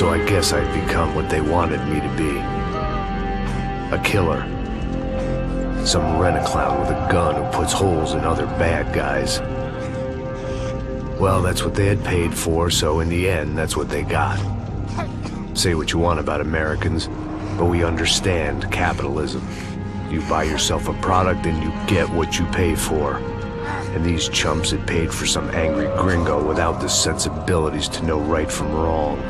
So I guess I'd become what they wanted me to be. A killer. Some rent-a-clown with a gun who puts holes in other bad guys. Well, that's what they had paid for, so in the end, that's what they got. Say what you want about Americans, but we understand capitalism. You buy yourself a product and you get what you pay for. And these chumps had paid for some angry gringo without the sensibilities to know right from wrong.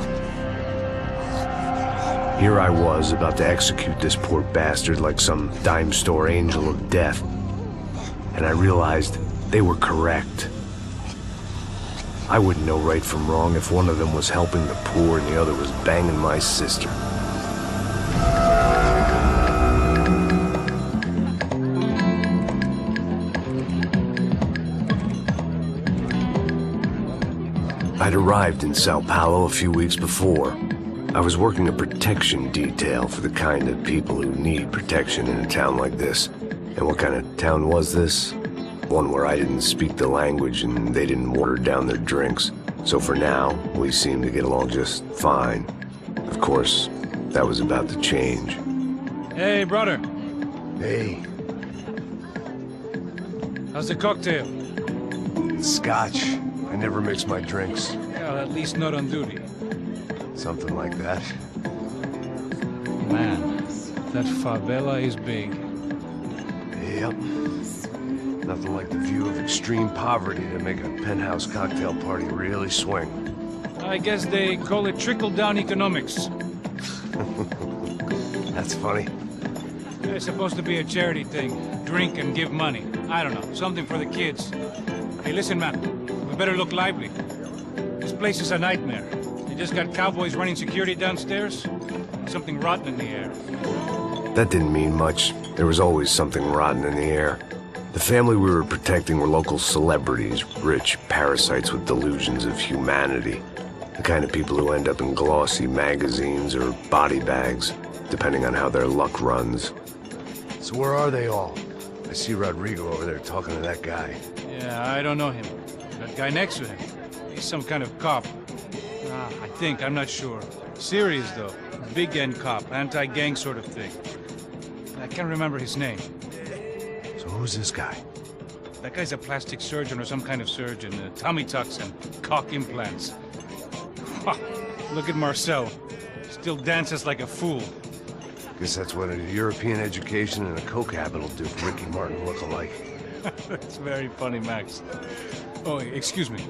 Here I was, about to execute this poor bastard like some dime store angel of death. And I realized they were correct. I wouldn't know right from wrong if one of them was helping the poor and the other was banging my sister. I'd arrived in Sao Paulo a few weeks before. I was working a protection detail for the kind of people who need protection in a town like this. And what kind of town was this? One where I didn't speak the language and they didn't water down their drinks. So for now, we seemed to get along just fine. Of course, that was about to change. Hey, brother. Hey. How's the cocktail? Scotch. I never mix my drinks. Well, at least not on duty. Something like that. Man, that favela is big. Yep. Nothing like the view of extreme poverty to make a penthouse cocktail party really swing. I guess they call it trickle-down economics. That's funny. It's supposed to be a charity thing. Drink and give money. I don't know, something for the kids. Hey, listen, man. We better look lively. This place is a nightmare. You just got cowboys running security downstairs. Something rotten in the air. That didn't mean much. There was always something rotten in the air. The family we were protecting were local celebrities, rich parasites with delusions of humanity. The kind of people who end up in glossy magazines or body bags, depending on how their luck runs. So where are they all? I see Rodrigo over there talking to that guy. Yeah, I don't know him. That guy next to him. He's some kind of cop. I think, I'm not sure. Serious, though. Big end cop, anti-gang sort of thing. I can't remember his name. So who's this guy? That guy's a plastic surgeon or some kind of surgeon. Tummy tucks and cock implants. Look at Marcel. Still dances like a fool. Guess that's what a European education and a coke habit will do for Ricky Martin look-alike. That's very funny, Max. Oh, excuse me.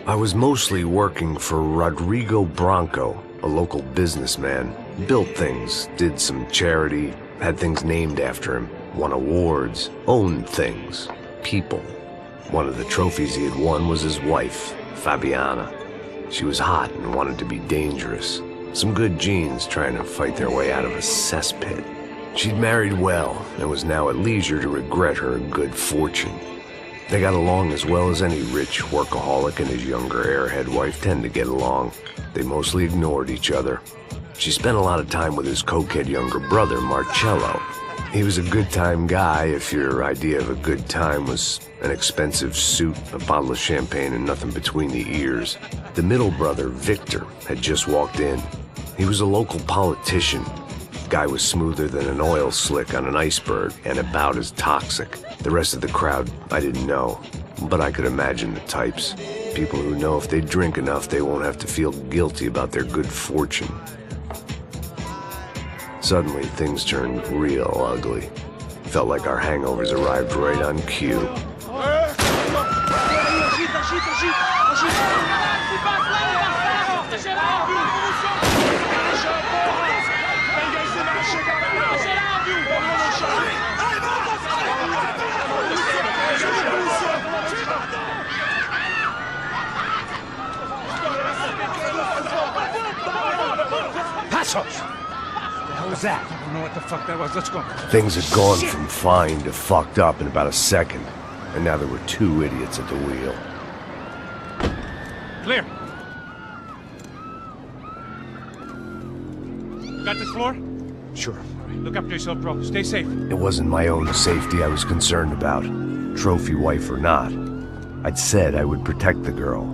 I was mostly working for Rodrigo Branco, a local businessman. Built things, did some charity, had things named after him, won awards, owned things, people. One of the trophies he had won was his wife, Fabiana. She was hot and wanted to be dangerous. Some good genes trying to fight their way out of a cesspit. She'd married well and was now at leisure to regret her good fortune. They got along as well as any rich workaholic and his younger airhead wife tend to get along. They mostly ignored each other. She spent a lot of time with his cokehead younger brother, Marcello. He was a good-time guy if your idea of a good time was an expensive suit, a bottle of champagne, and nothing between the ears. The middle brother, Victor, had just walked in. He was a local politician. Guy was smoother than an oil slick on an iceberg and about as toxic. The rest of the crowd, I didn't know, but I could imagine the types. People who know if they drink enough, they won't have to feel guilty about their good fortune. Suddenly, things turned real ugly. Felt like our hangovers arrived right on cue. Passos! What was that? I don't know what the fuck that was. Let's go. Things had gone from fine to fucked up in about a second, and now there were two idiots at the wheel. Clear. Got this floor? Sure. Look after yourself, bro. Stay safe. It wasn't my own safety I was concerned about, trophy wife or not. I'd said I would protect the girl.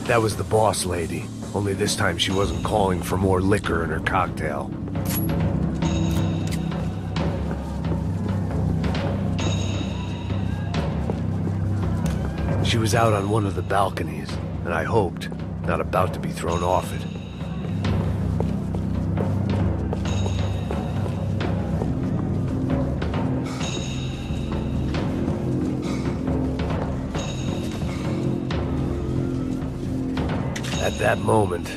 That was the boss lady, only this time she wasn't calling for more liquor in her cocktail. She was out on one of the balconies, and I hoped, not about to be thrown off it. At that moment,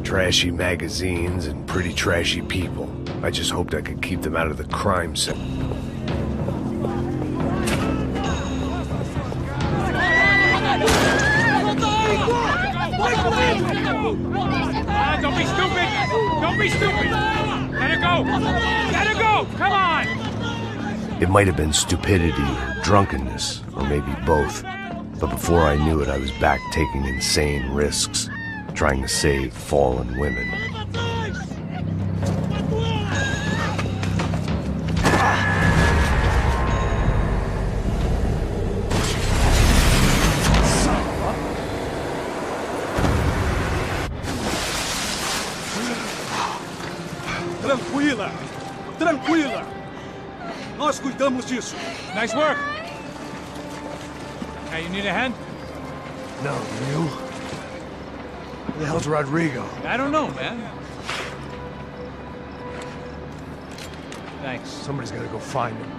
trashy magazines and pretty trashy people. I just hoped I could keep them out of the crime scene. Don't be stupid! Don't be stupid! Let her go! Let her go! Come on! It might have been stupidity or drunkenness, or maybe both. But before I knew it, I was back taking insane risks, trying to save fallen women. Tranquila! Tranquila! Nós cuidamos disso. Nice work! Hey, you need a hand? No, you? Where the hell's Rodrigo? I don't know, man. Thanks. Somebody's gotta go find him.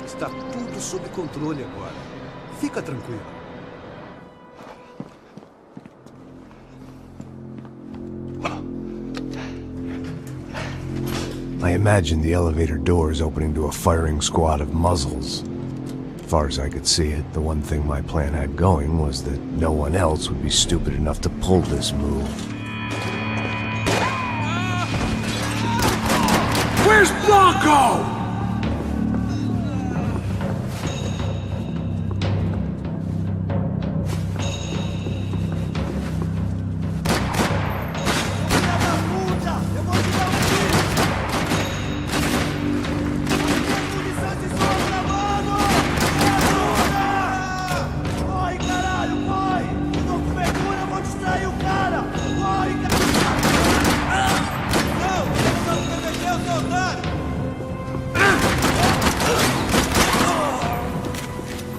Está tudo sob controle agora. Fica tranquilo. I imagined the elevator doors opening to a firing squad of muzzles. As far as I could see it, the one thing my plan had going was that no one else would be stupid enough to pull this move. Where's Blanco?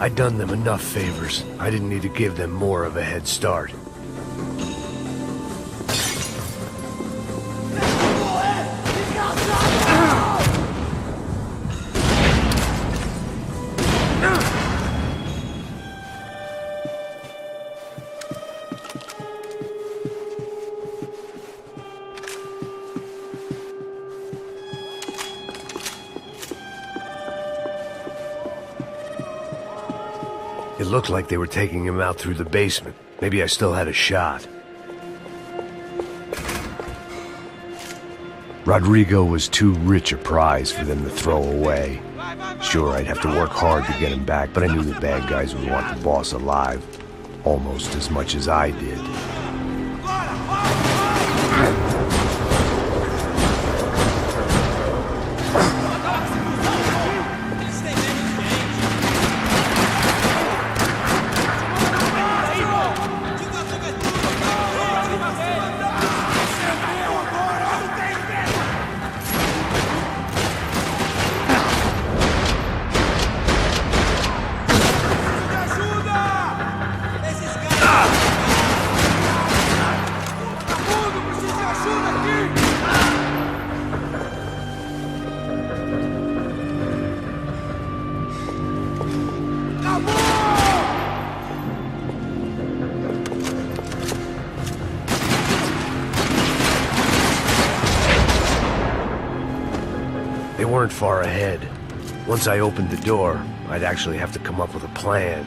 I'd done them enough favors. I didn't need to give them more of a head start. It looked like they were taking him out through the basement. Maybe I still had a shot. Rodrigo was too rich a prize for them to throw away. Sure, I'd have to work hard to get him back, but I knew the bad guys would want the boss alive. Almost as much as I did. They weren't far ahead. Once I opened the door, I'd actually have to come up with a plan.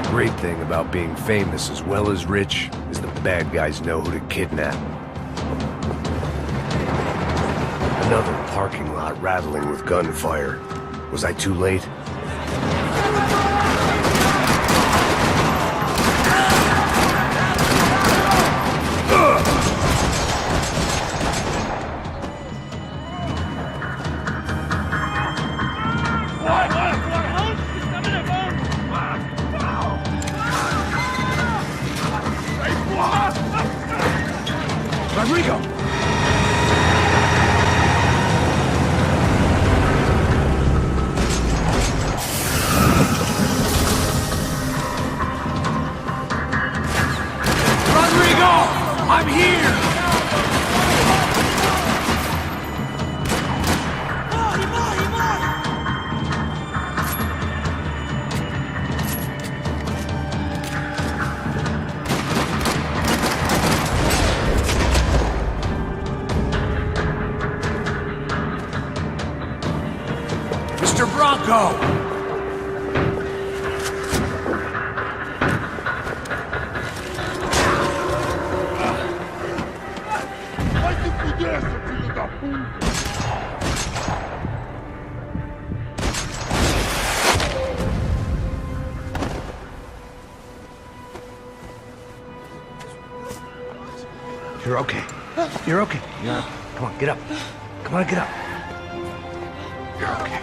The great thing about being famous as well as rich is the bad guys know who to kidnap. Another parking lot rattling with gunfire. Was I too late? Rodrigo! Rodrigo! I'm here! Mr. Bronco! Vai se fuder, seu filho da puta! You're okay. You're okay. Come on, get up. Come on, get up. You're okay.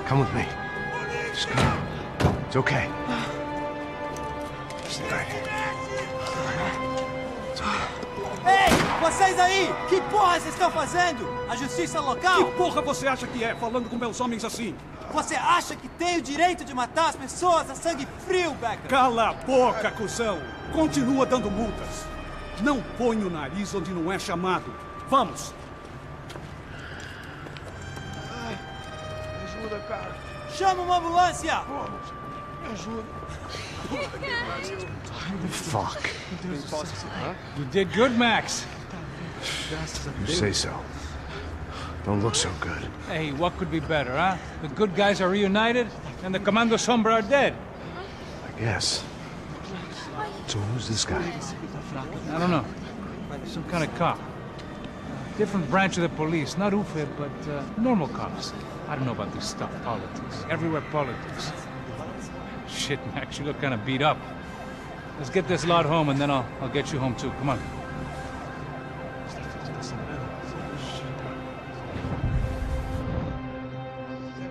Come with me. Just come. It's okay. Stay right here. It's okay. Ei, vocês aí! Que porra vocês estão fazendo? A justiça local? Que porra você acha que é, falando com meus homens assim? Você acha que tem o direito de matar as pessoas a sangue frio, Becker? Cala a boca, cuzão! Continua dando multas. Não põe o nariz onde não é chamado. Vamos! Me ajuda, cara. Chama uma ambulância! Me ajuda. Fuck. You did good, Max. You say so. Don't look so good. Hey, what could be better, huh? The good guys are reunited, and the Commando Sombra are dead. I guess. So who's this guy? I don't know. Some kind of cop. Different branch of the police. Not UFE, but normal cops. I don't know about this stuff. Politics. Everywhere politics. Shit, Max, you look kind of beat up. Let's get this lot home, and then I'll get you home, too. Come on.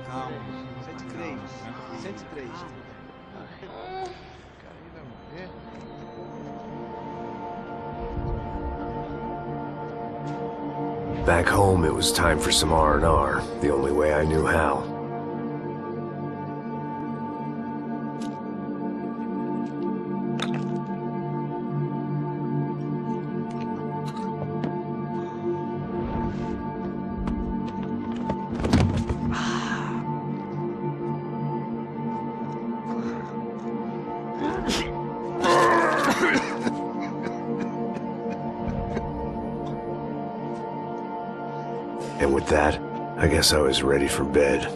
Calma. 103. 103. Back home, it was time for some R&R, the only way I knew how. And with that, I guess I was ready for bed.